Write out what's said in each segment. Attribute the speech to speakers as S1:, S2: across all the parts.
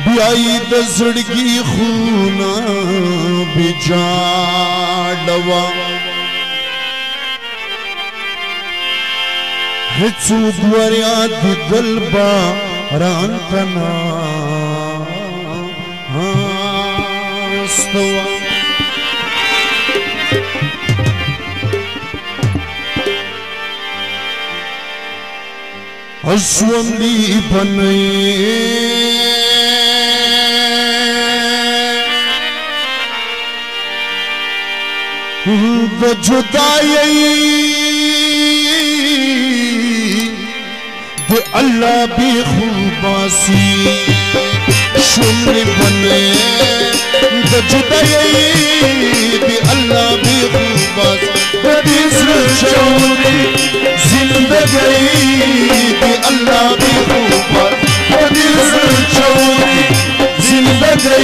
S1: बियाई दसड़गी खूना बिचाडवा हिचू द्वरिया दिदल बारांतना हास्तवा अस्वंदी बने द जुदाई दे अल्लाह भी खूबासी शुम्र बने द जुदाई दे अल्लाह भी खूबासी बदिस्र चौरी जिंदगी दे अल्लाह भी खूबासी बदिस्र चौरी जिंदगी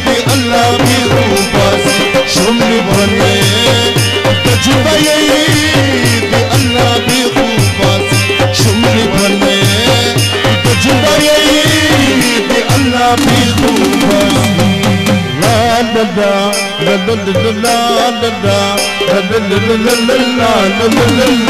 S1: दे अल्लाह भी खूबासी शुम्र बने द जुदाई दे अल्लाह भी खूबासी शुम्र बने द जुदाई दे अल्लाह भी खूबासी ला ला ला ला ला ला ला ला ला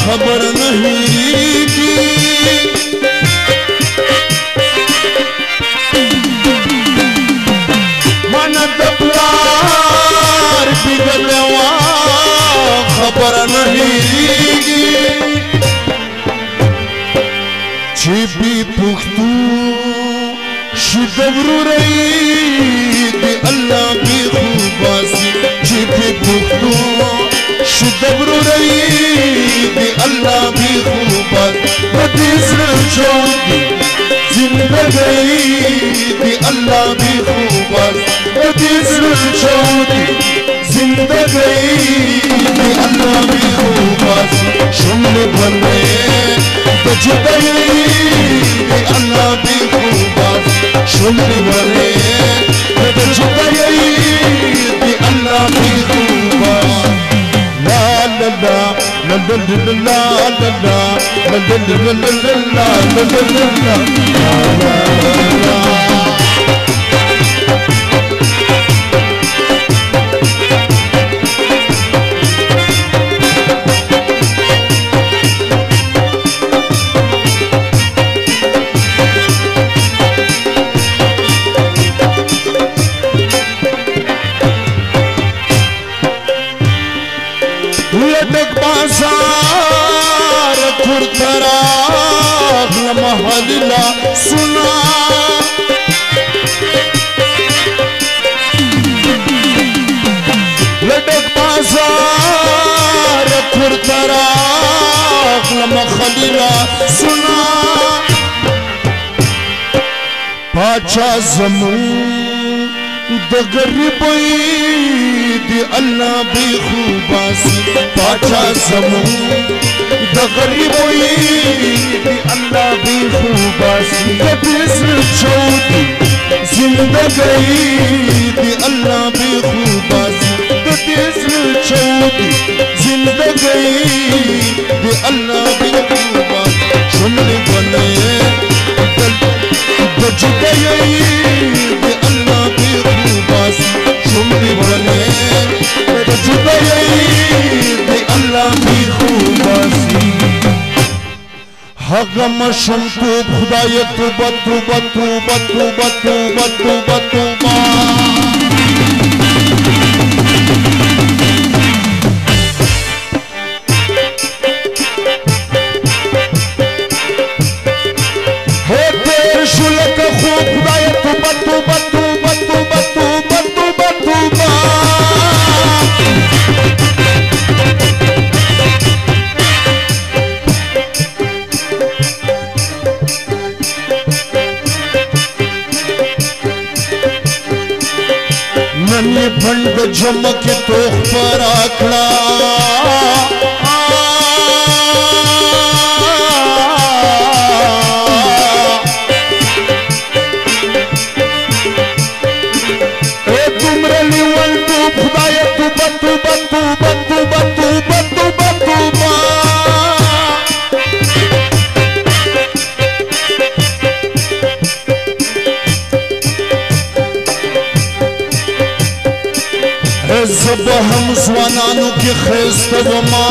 S1: खबर नहीं की मन दबलार बिगड़वा खबर नहीं की छिपी पुख्तू शिदवरू रही दे अल्लाह भी खूबासी छिपी पुख्तू शिदवरू रही दे अल्लाह भी खूबासी बदिस्र चौकी जिंदगी दे अल्लाह भी खूबासी बदिस्र चौकी जिंदगी दे अल्लाह भी खूबासी शुम्र बने द जुदाई दे अल्लाह भी खूबासी शुम्र बने द जुदाई दे अल्लाह भी खूबासी ला ला ला ला ला ला ला ला महलिला सुना लटक बाजार खुरतरा महलिला सुना पाचा जमून द गरीबई दे अल्लाह भी खूबासी पाचा जमून द गरीबई दे अल्लाह भी खूबासी बदिस्र चौकी जिंदगी दे अल्लाह भी खूबासी बदिस्र चौकी जिंदगी दे अल्लाह भी खूबासी शुम्र बने द जुदाई दे अल्लाह भी खूबासी शुम्र बने द जुदाई दे अल्लाह भी खूबासी हगम शंतु खुदाय तुबा तुबा तुबा तुबा तुबा तुबा तुबा हे तेरे शुल्क खूब खुदाय तुबा तुबा तुबा तुबा तुबा तुबा तुबा नन्ही फंड जमक तोख पर आखड़ा जब हम जवानानों की खेस्त वमा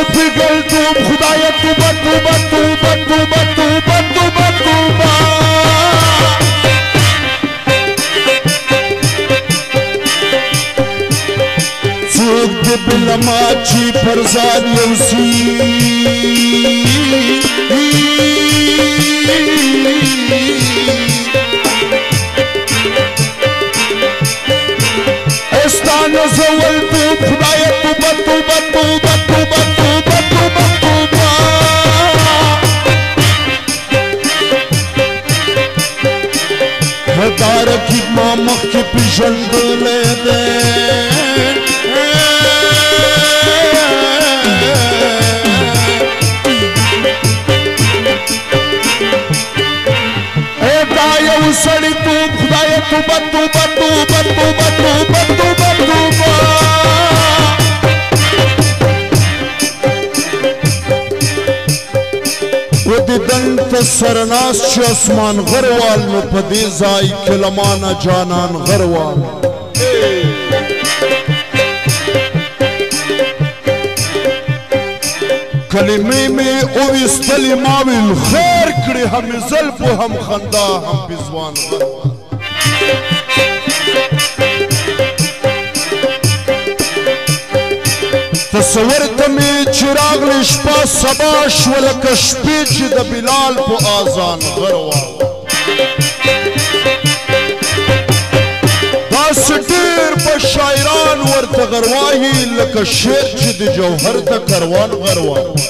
S1: पिघल तू खुदाया तू बतू बतू बतू बतू बतू बतू बिलमाची फरजाद यौसी अस्तान ज़वल तू खुदाया तू बतू बतू बतू बतू बतू बतू हदार की मामक की पिशंद ले दे सड़ी तू खुदाए तू बतू बतू बतू बतू बतू बतू दंत सरनास आसमान गरवाल में पदे जाई खिलमाना जानान गरवाल कलिमे में ओ इस्तली माविल खैर करे हम ज़ल्फ हम खंदा हम बिज़वान तस्वर तमें चिराग लिशपा सबाश वलकश पेच द बिलाल पो आजान गरवा दास डेर बशायरान वर्त गरवाही लक शेर चिद जौहर द करवान गरवा